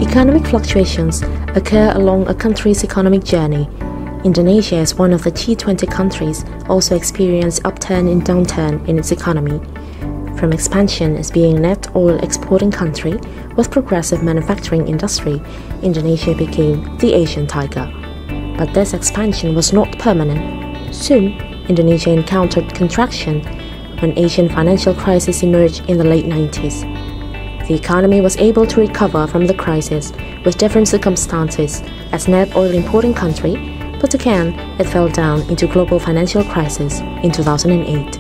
Economic fluctuations occur along a country's economic journey. Indonesia, as one of the G20 countries, also experienced upturn and downturn in its economy. From expansion as being a net oil exporting country with progressive manufacturing industry, Indonesia became the Asian tiger. But this expansion was not permanent. Soon, Indonesia encountered contraction when Asian financial crisis emerged in the late 90s. The economy was able to recover from the crisis with different circumstances as net oil importing country, but again it fell down into global financial crisis in 2008.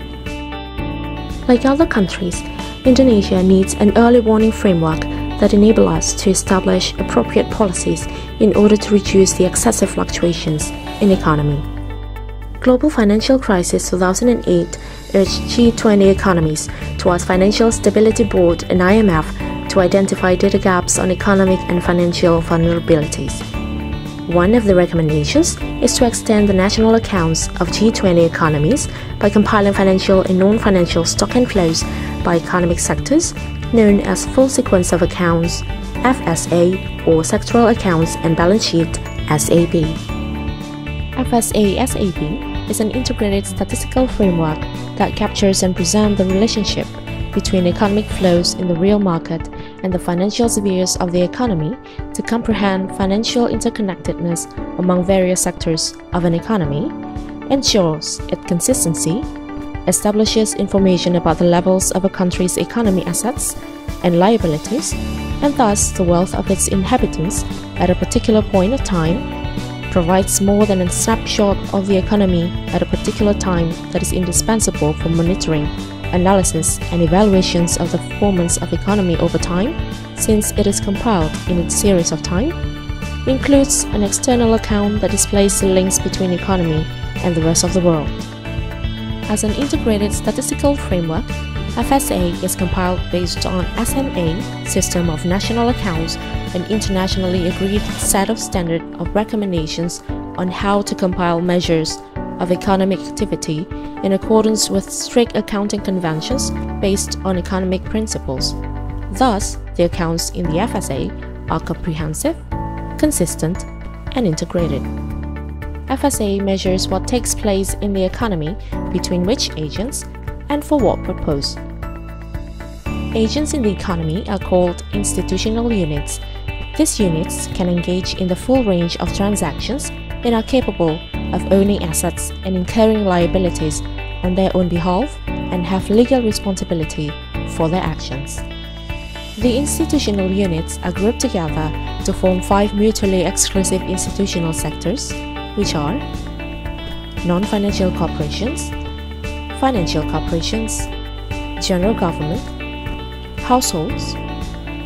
Like other countries, Indonesia needs an early warning framework that enable us to establish appropriate policies in order to reduce the excessive fluctuations in economy. Global Financial Crisis 2008 urged G20 economies towards Financial Stability Board and IMF to identify data gaps on economic and financial vulnerabilities. One of the recommendations is to extend the national accounts of G20 economies by compiling financial and non-financial stock and flows by economic sectors, known as Full Sequence of Accounts, FSA, or Sectoral Accounts and Balance Sheet, SAB. FSA-SAB is an integrated statistical framework that captures and presents the relationship between economic flows in the real market and the financial spheres of the economy to comprehend financial interconnectedness among various sectors of an economy, ensures its consistency, establishes information about the levels of a country's economy assets and liabilities, and thus the wealth of its inhabitants at a particular point of time, provides more than a snapshot of the economy at a particular time that is indispensable for monitoring, analysis, and evaluations of the performance of economy over time, since it is compiled in a series of time, includes an external account that displays the links between economy and the rest of the world. As an integrated statistical framework, FSA is compiled based on SMA, System of National Accounts, an internationally agreed set of standard of recommendations on how to compile measures of economic activity in accordance with strict accounting conventions based on economic principles. Thus, the accounts in the FSA are comprehensive, consistent, and integrated. FSA measures what takes place in the economy between which agents and for what purpose. Agents in the economy are called institutional units. These units can engage in the full range of transactions and are capable of owning assets and incurring liabilities on their own behalf and have legal responsibility for their actions. The institutional units are grouped together to form 5 mutually exclusive institutional sectors, which are non-financial corporations, financial corporations, general government, households,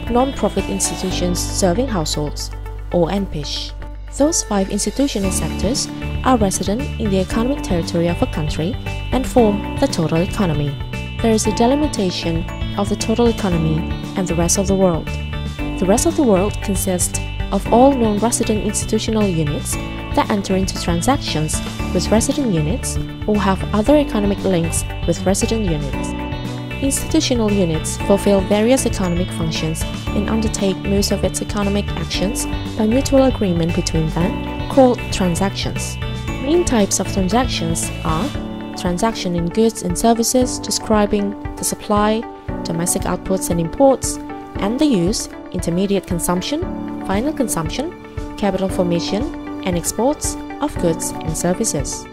non-profit institutions serving households, or NPIS. Those 5 institutional sectors are resident in the economic territory of a country and form the total economy. There is a delimitation of the total economy and the rest of the world. The rest of the world consists of all non-resident institutional units that enter into transactions with resident units or have other economic links with resident units. Institutional units fulfill various economic functions and undertake most of its economic actions by mutual agreement between them, called transactions. Main types of transactions are transaction in goods and services describing the supply, domestic outputs and imports, and the use, intermediate consumption, final consumption, capital formation, and exports of goods and services.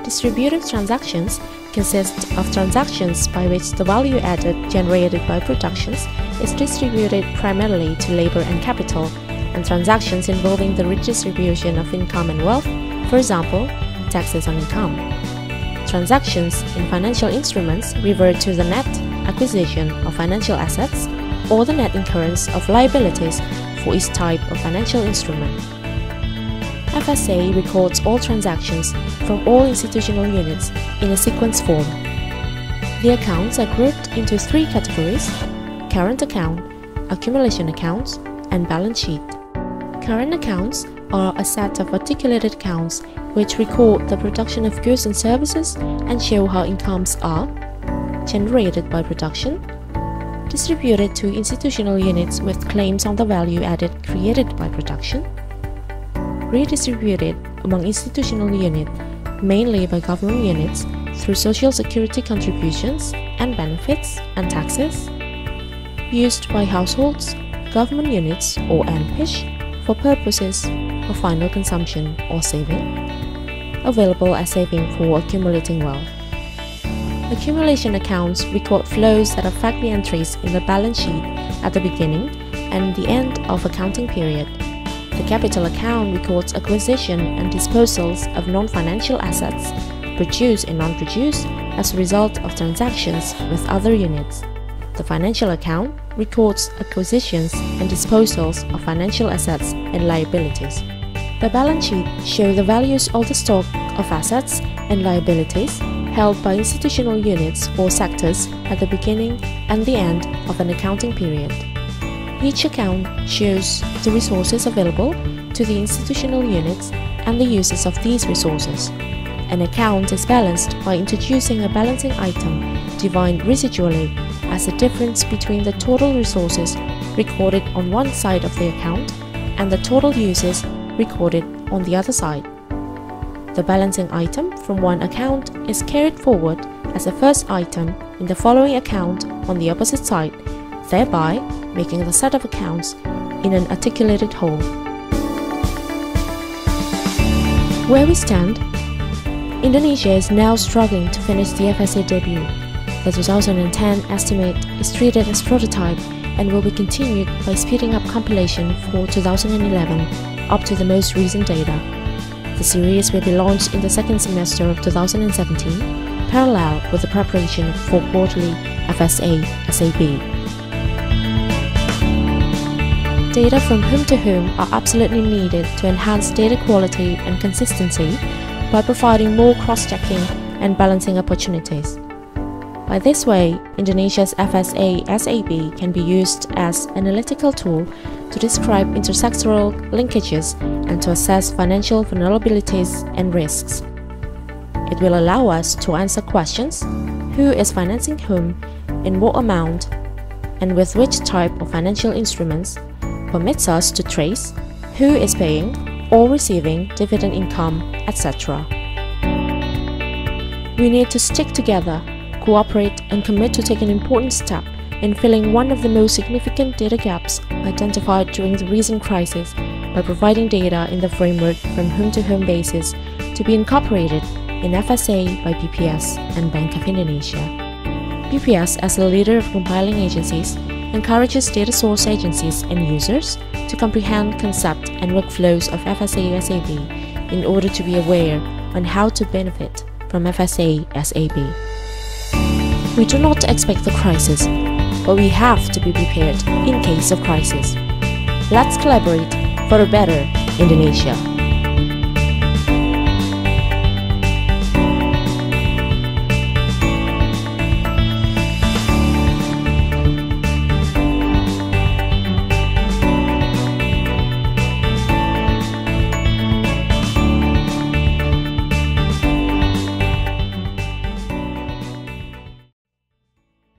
Distributive transactions consist of transactions by which the value added generated by productions is distributed primarily to labor and capital, and transactions involving the redistribution of income and wealth, for example, taxes on income. Transactions in financial instruments refer to the net acquisition of financial assets or the net incurrence of liabilities for each type of financial instrument. FSA records all transactions from all institutional units in a sequence form. The accounts are grouped into 3 categories: current account, accumulation accounts, and balance sheet. Current accounts are a set of articulated accounts which record the production of goods and services and show how incomes are generated by production, distributed to institutional units with claims on the value added created by production, redistributed among institutional units mainly by government units through social security contributions and benefits and taxes, used by households, government units or NPISH for purposes of final consumption or saving, available as saving for accumulating wealth. Accumulation accounts record flows that affect the entries in the balance sheet at the beginning and the end of accounting period. The capital account records acquisition and disposals of non-financial assets, produced and non-produced, as a result of transactions with other units. The financial account records acquisitions and disposals of financial assets and liabilities. The balance sheet shows the values of the stock of assets and liabilities held by institutional units or sectors at the beginning and the end of an accounting period. Each account shows the resources available to the institutional units and the uses of these resources. An account is balanced by introducing a balancing item defined residually as the difference between the total resources recorded on one side of the account and the total uses recorded on the other side. The balancing item from one account is carried forward as the first item in the following account on the opposite side, thereby making the set of accounts in an articulated whole. Where we stand, Indonesia is now struggling to finish the FSA debut. The 2010 estimate is treated as prototype and will be continued by speeding up compilation for 2011 up to the most recent data. The series will be launched in the second semester of 2017, parallel with the preparation for quarterly FSA SAB. Data from whom to whom are absolutely needed to enhance data quality and consistency by providing more cross-checking and balancing opportunities. By this way, Indonesia's FSA SAB can be used as an analytical tool to describe intersectoral linkages and to assess financial vulnerabilities and risks. It will allow us to answer questions: who is financing whom, in what amount, and with which type of financial instruments, permits us to trace who is paying or receiving dividend income, etc. We need to stick together, cooperate, and commit to take an important step in filling one of the most significant data gaps identified during the recent crisis by providing data in the framework from whom to whom basis to be incorporated in FSA by BPS and Bank of Indonesia. BPS, as the leader of compiling agencies, encourages data source agencies and users to comprehend concept and workflows of FSA SAB in order to be aware on how to benefit from FSA SAB. We do not expect the crisis, but we have to be prepared in case of crisis. Let's collaborate for a better Indonesia.